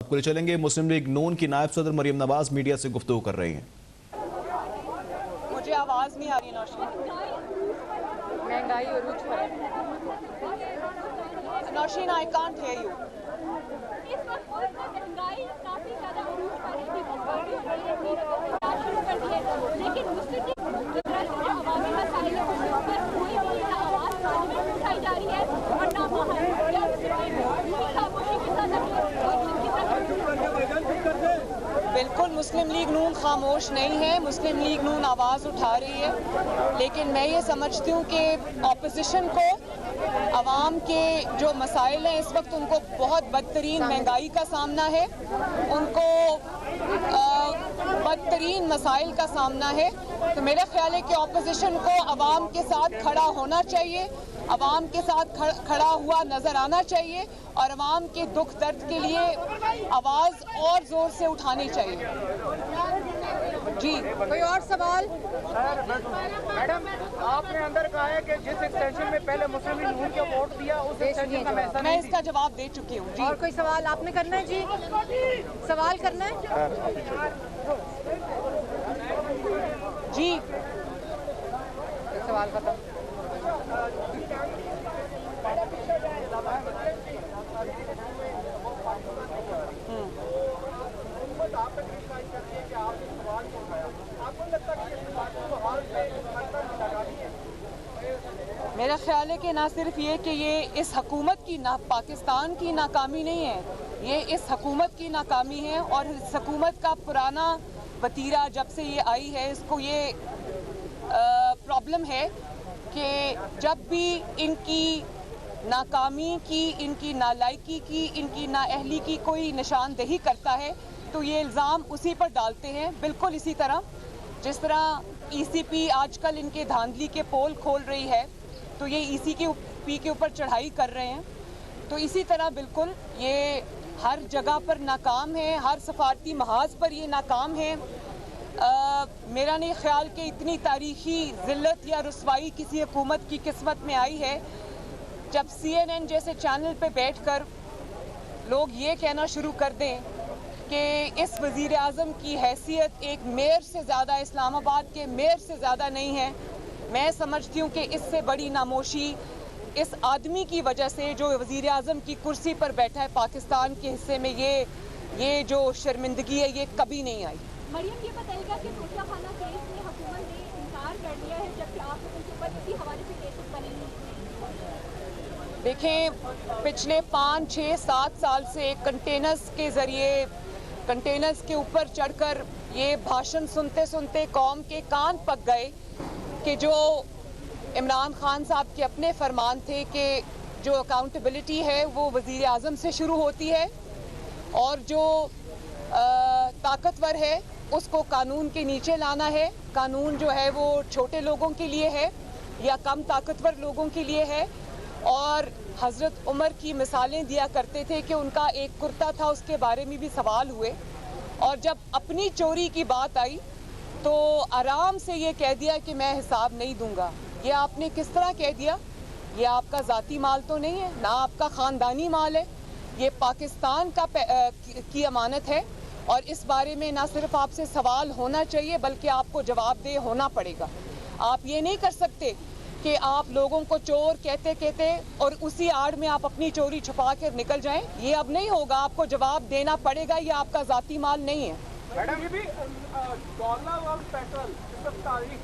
आपको ले चलेंगे। मुस्लिम लीग नून की नायब सदर मरियम नवाज मीडिया से गुफ्तगू कर रही हैं। मुझे आवाज नहीं आ रही नौशीन। महंगाई अरूज पर है। Nausheen, I can't hear you. इस वक्त महंगाई काफी ज्यादा अरूज पर है, शुरू कर दिए, लेकिन मुस्लिम लीग जो अवामी मसाइल है उसके ऊपर कोई भी आवाज पार्लियामेंट उठाई जा रही है और ना खामोशी के साथ बिल्कुल मुस्लिम लीग नून खामोश नहीं है। मुस्लिम लीग नून आवाज़ उठा रही है, लेकिन मैं ये समझती हूँ कि ऑपोजिशन को अवाम के जो मसाइल हैं इस वक्त उनको बहुत बदतरीन महंगाई का सामना है, उनको बदतरीन मसाइल का सामना है। तो मेरा ख्याल है कि ऑपोजिशन को अवाम के साथ खड़ा होना चाहिए, अवाम के साथ खड़ा हुआ नजर आना चाहिए और अवाम के दुख दर्द के लिए आवाज़ और ज़ोर से उठानी चाहिए। जी, कोई और सवाल? मैडम, आपने अंदर कहा है कि जिस एक्सटेंशन में पहले मुस्लिम लीग नून को वोट दिया उस एक्सटेंशन का मैसेज मैं इसका जवाब दे चुकी हूँ। जी, और कोई सवाल आपने करना है? जी, सवाल करना है? जी, सवाल खत्म। मेरा ख्याल है कि ना सिर्फ ये कि ये इस हुकूमत की ना पाकिस्तान की नाकामी नहीं है, ये इस हुकूमत की नाकामी है और इस हुकूमत का पुराना वतीरा जब से ये आई है इसको ये प्रॉब्लम है कि जब भी इनकी नाकामी की, इनकी नालायकी की, इनकी नाअहली की कोई निशानदेही करता है तो ये इल्ज़ाम उसी पर डालते हैं। बिल्कुल इसी तरह जिस तरह ECP आजकल इनके धांधली के पोल खोल रही है तो ये ECP के ऊपर चढ़ाई कर रहे हैं, तो इसी तरह बिल्कुल ये हर जगह पर नाकाम है, हर सफारती महाज पर ये नाकाम है। मेरा नहीं ख्याल कि इतनी तारीखी ज़िल्लत या रुसवाई किसी हुकूमत की किस्मत में आई है जब CNN जैसे चैनल पे बैठकर लोग ये कहना शुरू कर दें कि इस वज़ीर आज़म की हैसियत एक मेयर से ज़्यादा, इस्लामाबाद के मेयर से ज़्यादा नहीं है। मैं समझती हूँ कि इससे बड़ी नामोशी इस आदमी की वजह से जो वज़ीर आज़म की कुर्सी पर बैठा है पाकिस्तान के हिस्से में, ये जो शर्मिंदगी है ये कभी नहीं आई। मरियम, ये बताइएगा कि तोशा खाना केस में हुकूमत ने इनकार कर दिया है जबकि आप उनके ऊपर इसी हवाले से केसेस बने हैं। देखें, पिछले 5, 6, 7 साल से कंटेनर्स के ज़रिए कंटेनर्स के ऊपर चढ़कर ये भाषण सुनते सुनते कौम के कान पक गए कि जो इमरान खान साहब के अपने फरमान थे कि जो अकाउंटेबिलिटी है वो वज़ीर आज़म से शुरू होती है और जो ताकतवर है उसको कानून के नीचे लाना है। कानून जो है वो छोटे लोगों के लिए है या कम ताकतवर लोगों के लिए है। और हज़रत उमर की मिसालें दिया करते थे कि उनका एक कुर्ता था, उसके बारे में भी सवाल हुए और जब अपनी चोरी की बात आई तो आराम से ये कह दिया कि मैं हिसाब नहीं दूंगा। ये आपने किस तरह कह दिया? ये आपका ज़ाती माल तो नहीं है, ना आपका ख़ानदानी माल है, ये पाकिस्तान की अमानत है और इस बारे में ना सिर्फ आपसे सवाल होना चाहिए बल्कि आपको जवाबदेह होना पड़ेगा। आप ये नहीं कर सकते कि आप लोगों को चोर कहते कहते और उसी आड़ में आप अपनी चोरी छुपा कर निकल जाएं। ये अब नहीं होगा, आपको जवाब देना पड़ेगा, ये आपका ज़ाती माल नहीं है। मैडम, ये भी डॉलर और पेट्रोल तारीख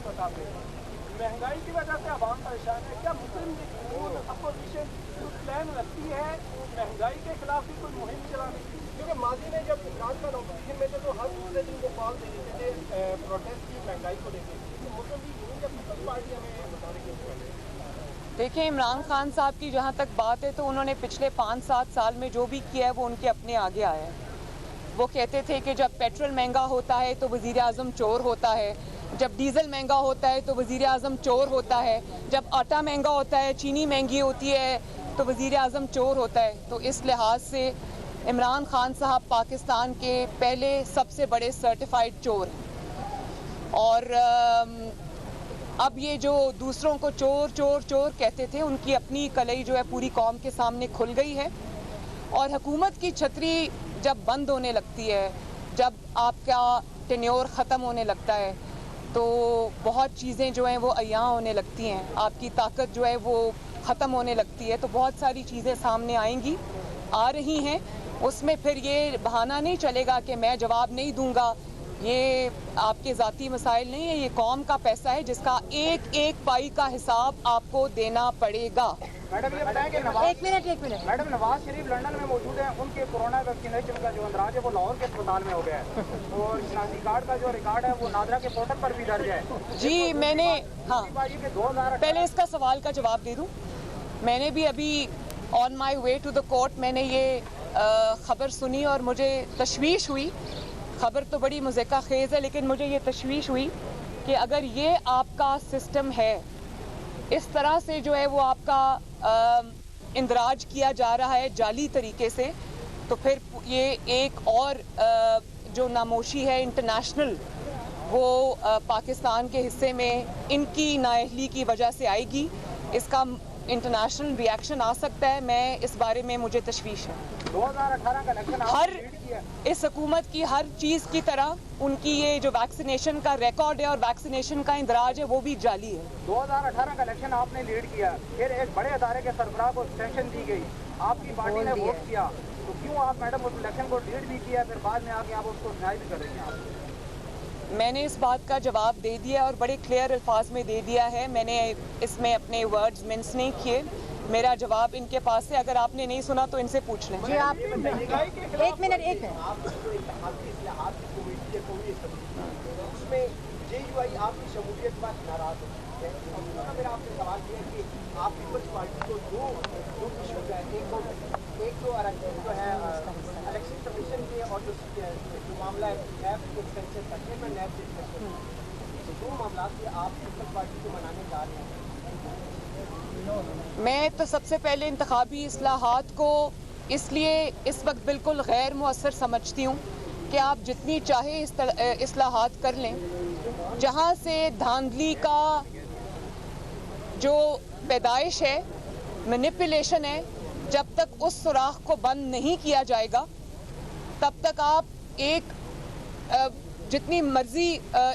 बताते हैं, महंगाई की वजह से आवाम परेशान है। क्या मुस्लिम लीग अपोजिशन प्लान रखती है महंगाई के खिलाफ भी कोई मुहिम चलाने की? क्योंकि माजी में जब इमरान खान ऑपोजिशन में थे तो हर दूसरे दिन को कॉल दे देते थे प्रोटेस्ट की महंगाई को लेकर। मुस्लिम लीग जब पीपल्स पार्टी हमें बताने की कोशिश। देखिए, इमरान खान साहब की जहाँ तक बात है तो उन्होंने पिछले 5-7 साल में जो भी किया है वो उनके अपने आगे आया है। वो कहते थे कि जब पेट्रोल महंगा होता है तो वज़ीर आज़म चोर होता है, जब डीज़ल महंगा होता है तो वज़ीर आज़म चोर होता है, जब आटा महंगा होता है, चीनी महंगी होती है तो वज़ीर आज़म चोर होता है। तो इस लिहाज से इमरान खान साहब पाकिस्तान के पहले सबसे बड़े सर्टिफाइड चोर हैं और अब ये जो दूसरों को चोर चोर चोर कहते थे उनकी अपनी कलई जो है पूरी कौम के सामने खुल गई है और हुकूमत की छतरी जब बंद होने लगती है, जब आपका टेन्योर ख़त्म होने लगता है, तो बहुत चीज़ें जो हैं वो अय्यां होने लगती हैं, आपकी ताकत जो है वो ख़त्म होने लगती है, तो बहुत सारी चीज़ें सामने आएंगी, आ रही हैं। उसमें फिर ये बहाना नहीं चलेगा कि मैं जवाब नहीं दूंगा। ये आपके ज़ाती मसाइल नहीं है, ये कौम का पैसा है जिसका एक एक पाई का हिसाब आपको देना पड़ेगा। मैडम ये बताएं कि नवाज एक minute madam Nawaz Sharif London में मौजूद हैं, उनके कोरोना वैक्सीनेशन का जो अंदराज है वो लाहौर के अस्पताल में हो गया है और शनाख्ती कार्ड का जो रिकॉर्ड है वो नादरा के पोर्टल पर भी दर्ज है। जी मैंने हाँ के 2000 पहले इसका सवाल का जवाब दे दूं। मैंने भी अभी on my way to the court मैंने ये खबर सुनी और मुझे तशवीश हुई। खबर तो बड़ी मुज़क्का खेज़ है, लेकिन मुझे ये तशवीश हुई कि अगर ये आपका सिस्टम है, इस तरह से जो है वो आपका इंदराज किया जा रहा है जाली तरीके से, तो फिर ये एक और जो नामोशी है इंटरनेशनल वो पाकिस्तान के हिस्से में इनकी नाअहली की वजह से आएगी। इसका इंटरनेशनल रिएक्शन आ सकता है। मैं इस बारे में मुझे तशवीश है। 2018 का इलेक्शन हर इस हुकूमत की हर चीज़ की तरह उनकी ये जो वैक्सीनेशन का रिकॉर्ड है और वैक्सीनेशन का इंदराज है वो भी जाली है। 2018 का इलेक्शन आपने लीड किया, फिर एक बड़े अदारे के सरबराह को एक्सटेंशन दी गई, आपकी पार्टी ने वोट किया, तो क्यों आप मैडम उस इलेक्शन को लीड भी किया, फिर बाद में आके आप उसको डिनाई भी कर रही हैं? आप मैंने इस बात का जवाब दे दिया और बड़े क्लियर अल्फाज में दे दिया है। मैंने इसमें अपने वर्ड्स मिन्स नहीं किए। मेरा जवाब इनके पास है, अगर आपने नहीं सुना तो इनसे पूछ लें। जी आप एक मिनट उसमें जेयूआई आपकी शमूलियत पर नाराज है। मेरा आपसे सवाल ये है कि आप पीपल्स पार्टी को दो इशूज है, एक तो जो है इलेक्शन कमीशन के और जो मामला है नैब के एक्सटेंशन करने में नैब से एक्सटेंशन, दो मामला के आप पीपल्स पार्टी को मनाने जा रहे हैं। मैं तो सबसे पहले इंतखाबी इस्लाहात को इसलिए इस वक्त बिल्कुल गैर मुअस्सर समझती हूँ कि आप जितनी चाहे इस्लाहात कर लें, जहाँ से धांधली का जो पैदाइश है, मैनिपुलेशन है, जब तक उस सुराख को बंद नहीं किया जाएगा तब तक आप जितनी मर्जी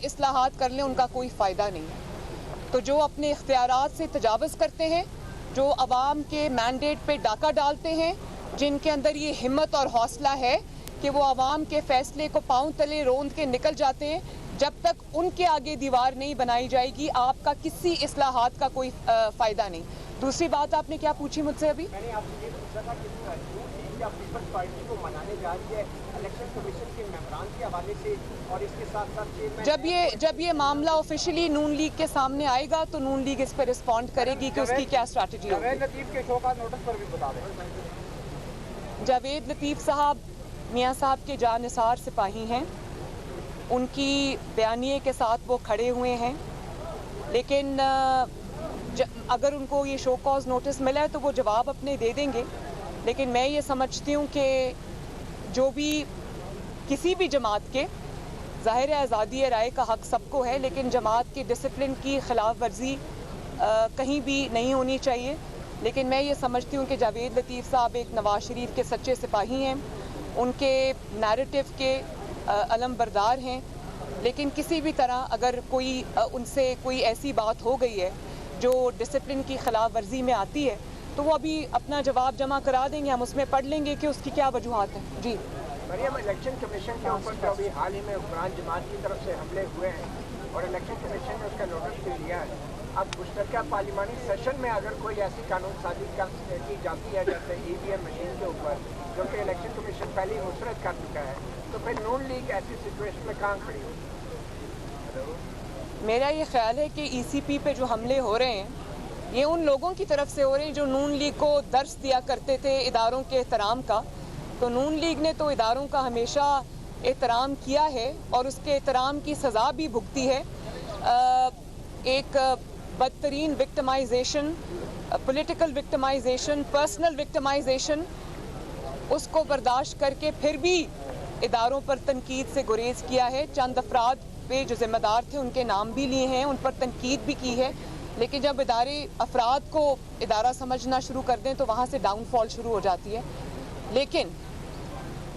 इस्लाहात कर लें उनका कोई फ़ायदा नहीं है। तो जो अपने इख्तियारात से तजावुज़ करते हैं, जो अवाम के मैंडेट पे डाका डालते हैं, जिनके अंदर ये हिम्मत और हौसला है कि वो अवाम के फ़ैसले को पाँव तले रोंद के निकल जाते हैं, जब तक उनके आगे दीवार नहीं बनाई जाएगी आपका किसी इस्लाहात का कोई फ़ायदा नहीं। दूसरी बात आपने क्या पूछी मुझसे अभी? मैंने आपसे ये पूछा था कि आप पीपल्स पार्टी को मनाने जा रही है इलेक्शन कमीशन के मेंबरान के हवाले से, और इसके साथ साथ जब ये मामला ऑफिशियली नून लीग के सामने आएगा तो नून लीग इस पर रिस्पॉन्ड करेगी कि उसकी क्या स्ट्रैटेजी होगी। जावेद लतीफ़ के शोकाज नोटिस पर भी बता दें। जावेद लतीफ़ साहब मियाँ साहब के जानिसार सिपाही हैं, उनकी बयानिए के साथ वो खड़े हुए हैं, लेकिन अगर उनको ये शो कॉज नोटिस मिला है तो वो जवाब अपने दे देंगे। लेकिन मैं ये समझती हूँ कि जो भी किसी भी जमात के, ज़ाहिर है आज़ादी राय का हक़ सबको है, लेकिन जमात की डिसिप्लिन की खिलाफ वर्जी कहीं भी नहीं होनी चाहिए। लेकिन मैं ये समझती हूँ कि जावेद लतीफ़ साहब एक नवाज शरीफ के सच्चे सिपाही हैं, उनके नैरेटिव के अलम बरदार हैं, लेकिन किसी भी तरह अगर कोई उनसे कोई ऐसी बात हो गई है जो डिसिप्लिन की खिलाफ वर्जी में आती है तो वो अभी अपना जवाब जमा करा देंगे, हम उसमें पढ़ लेंगे कि उसकी क्या वजूहात हैं। जी मरियम, इलेक्शन कमीशन के ऊपर जो अभी हाल ही में हुक्मरान जमात की तरफ से हमले हुए हैं और इलेक्शन कमीशन ने उसका नोटिस भी लिया है, अब मुश्तरका पार्लिमानी सेशन में अगर कोई ऐसी कानून साजी की जाती है जैसे EVM मशीन के ऊपर, जो कि इलेक्शन कमीशन पहले ही मुस्तरद कर चुका है, तो फिर नून लीग ऐसी सिचुएशन में कहाँ खड़ी होगी? मेरा ये ख्याल है कि ECP पे जो हमले हो रहे हैं ये उन लोगों की तरफ से हो रहे हैं जो नून लीग को दर्स दिया करते थे इदारों के एहतराम का। तो नून लीग ने तो इदारों का हमेशा एहतराम किया है और उसके एहतराम की सज़ा भी भुगती है। एक बदतरीन victimisation, political victimisation, personal victimisation, उसको बर्दाश्त करके फिर भी इदारों पर तनकीद से गुरेज किया है। चंद अफराद पे जो ज़िम्मेदार थे उनके नाम भी लिए हैं, उन पर तनकीद भी की है, लेकिन जब इदारे अफराद को इदारा समझना शुरू कर दें तो वहाँ से डाउनफॉल शुरू हो जाती है। लेकिन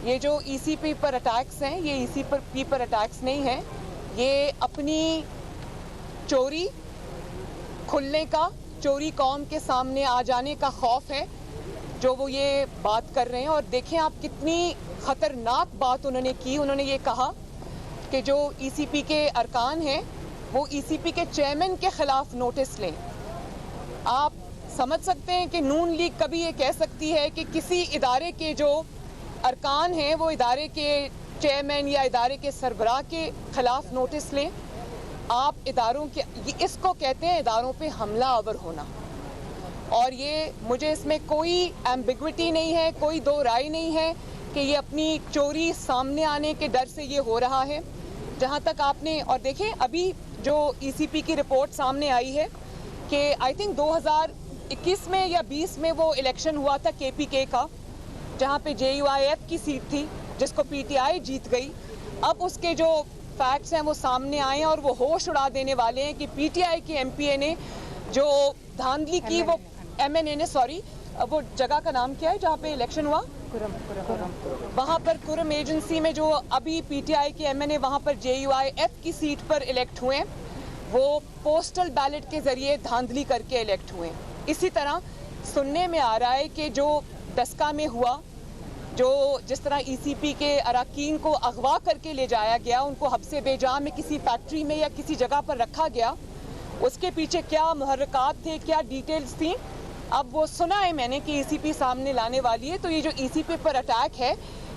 ये जो ईसीपी पर अटैक्स हैं, ये ईसीपी पर अटैक्स नहीं हैं, ये अपनी चोरी खुलने का, चोरी कौम के सामने आ जाने का खौफ है जो वो ये बात कर रहे हैं। और देखें आप कितनी ख़तरनाक बात उन्होंने की। उन्होंने ये कहा कि जो ईसीपी के अरकान हैं वो ईसीपी के चेयरमैन के ख़िलाफ़ नोटिस लें। आप समझ सकते हैं कि नून लीग कभी ये कह सकती है कि किसी इदारे के जो अरकान हैं वो इदारे के चेयरमैन या इदारे के सरबराह के ख़िलाफ़ नोटिस लें। आप इदारों के, इसको कहते हैं इदारों पे हमला आवर होना। और ये मुझे इसमें कोई एम्बिग्विटी नहीं है, कोई दो राय नहीं है कि ये अपनी चोरी सामने आने के डर से ये हो रहा है। जहाँ तक आपने, और देखें अभी जो ईसीपी की रिपोर्ट सामने आई है कि आई थिंक 2021 में या 20 में वो इलेक्शन हुआ था केपीके का, जहाँ पे JUIF की सीट थी जिसको PTI जीत गई। अब उसके जो फैक्ट्स हैं वो सामने आए हैं और वो होश उड़ा देने वाले हैं कि PTI के MPA ने जो धांधली की, वो MNA ने, सॉरी, वो जगह का नाम क्या है जहाँ पे इलेक्शन हुआ, वहाँ पर कुरम एजेंसी में जो अभी PTI के MNA वहाँ पर JUIF की सीट पर इलेक्ट हुए हैं, वो पोस्टल बैलेट के ज़रिए धांधली करके इलेक्ट हुए हैं। इसी तरह सुनने में आ रहा है कि जो डस्का में हुआ, जो जिस तरह ईसीपी के अरकान को अगवा करके ले जाया गया, उनको हब्से बेजा में किसी फैक्ट्री में या किसी जगह पर रखा गया, उसके पीछे क्या मुहर्रकात थे, क्या डिटेल्स थी, अब वो सुना है मैंने कि ईसीपी सामने लाने वाली है। तो ये जो ईसीपी पर अटैक है,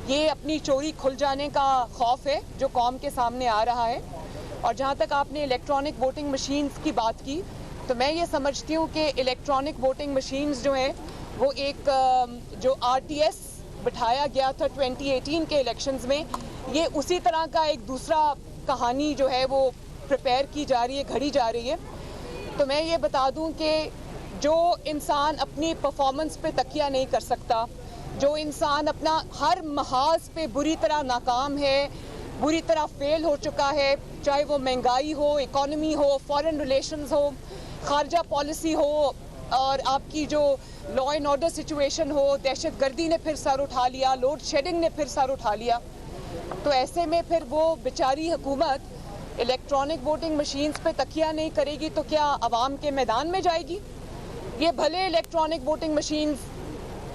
ये अपनी चोरी खुल जाने का खौफ है जो कौम के सामने आ रहा है। और जहाँ तक आपने इलेक्ट्रॉनिक वोटिंग मशीन्स की बात की, तो मैं ये समझती हूँ कि इलेक्ट्रॉनिक वोटिंग मशीन्स जो हैं वो एक जो RTS बिठाया गया था 2018 के इलेक्शंस में, ये उसी तरह का एक दूसरा कहानी जो है वो प्रिपेयर की जा रही है, घड़ी जा रही है। तो मैं ये बता दूं कि जो इंसान अपनी परफॉर्मेंस पे तकिया नहीं कर सकता, जो इंसान अपना हर महाज पे बुरी तरह नाकाम है, बुरी तरह फेल हो चुका है, चाहे वो महंगाई हो, इकोनॉमी हो, फॉरेन रिलेशंस हो, खारजा पॉलिसी हो, और आपकी जो लॉ एंड ऑर्डर सिचुएशन हो, दहशतगर्दी ने फिर सर उठा लिया, लोड शेडिंग ने फिर सर उठा लिया, तो ऐसे में फिर वो बेचारी हुकूमत इलेक्ट्रॉनिक वोटिंग मशीन्स पे तकिया नहीं करेगी तो क्या अवाम के मैदान में जाएगी? ये भले इलेक्ट्रॉनिक वोटिंग मशीन्स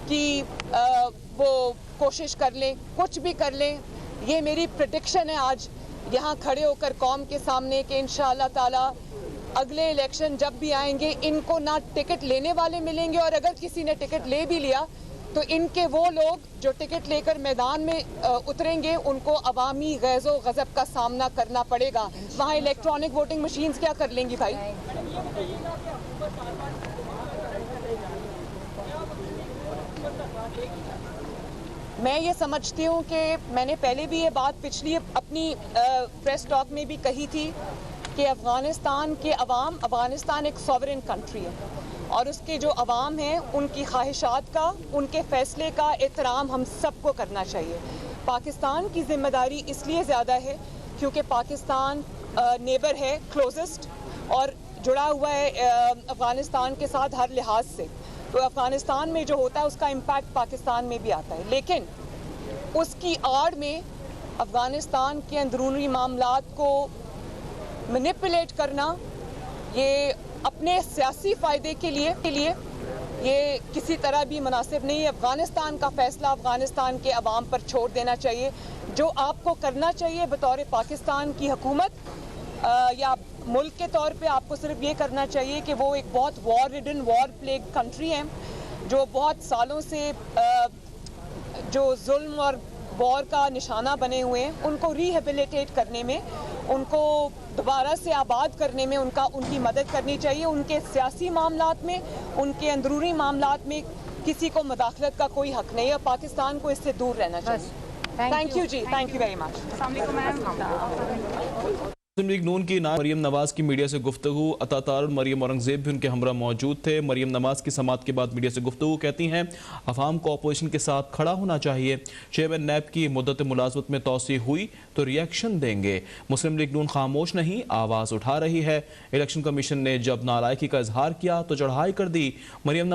की वो कोशिश कर लें, कुछ भी कर लें, ये मेरी प्रेडिक्शन है आज यहाँ खड़े होकर कौम के सामने कि इंशाअल्लाह ताला अगले इलेक्शन जब भी आएंगे, इनको ना टिकट लेने वाले मिलेंगे, और अगर किसी ने टिकट ले भी लिया तो इनके वो लोग जो टिकट लेकर मैदान में उतरेंगे, उनको अवामी गैज़ो गज़ब का सामना करना पड़ेगा। वहाँ इलेक्ट्रॉनिक वोटिंग मशीन्स क्या कर लेंगी भाई? मैं ये समझती हूँ कि मैंने पहले भी ये बात पिछली अपनी प्रेस टॉक में भी कही थी कि अफ़गानिस्तान के अवाम, अफ़गानिस्तान एक सॉवरेन कंट्री है और उसके जो अवाम हैं उनकी ख्वाहिशात का, उनके फ़ैसले का एहतराम हम सबको करना चाहिए। पाकिस्तान की ज़िम्मेदारी इसलिए ज़्यादा है क्योंकि पाकिस्तान नेबर है, क्लोजेस्ट, और जुड़ा हुआ है अफ़गानिस्तान के साथ हर लिहाज से। तो अफ़गानिस्तान में जो होता है उसका इम्पैक्ट पाकिस्तान में भी आता है, लेकिन उसकी आड़ में अफ़गानिस्तान के अंदरूनी मामलात को मैनिपुलेट करना, ये अपने सियासी फ़ायदे के लिए ये किसी तरह भी मुनासिब नहीं है। अफ़गानिस्तान का फ़ैसला अफ़गानिस्तान के अवाम पर छोड़ देना चाहिए। जो आपको करना चाहिए बतौर पाकिस्तान की हुकूमत या मुल्क के तौर पे, आपको सिर्फ ये करना चाहिए कि वो एक बहुत war ridden, war plague country है जो बहुत सालों से जो जुल्म और वॉर का निशाना बने हुए हैं, उनको रिहेबिलिटेट करने में, उनको दोबारा से आबाद करने में उनकी मदद करनी चाहिए। उनके सियासी मामलात में, उनके अंदरूनी मामलात में किसी को मुदाखलत का कोई हक नहीं है। पाकिस्तान को इससे दूर रहना चाहिए। Thank you ji, thank you very much. Muslim League नून की नायब मरियम नवाज की मीडिया से गुफ्तगू, अतातार मरियम औरंगजेब भी उनके हमरा मौजूद थे। मरियम नवाज की समात के बाद मीडिया से गुफ्तगू, कहती हैं अवाम को अपोजिशन के साथ खड़ा होना चाहिए। चेयरमैन नैब की मुद्दत मुलाजमत में तोसी हुई तो रिएक्शन देंगे। मुस्लिम लीग नून खामोश नहीं, आवाज़ उठा रही है। इलेक्शन कमीशन ने जब नालायकी का इजहार किया तो चढ़ाई कर दी। मरियम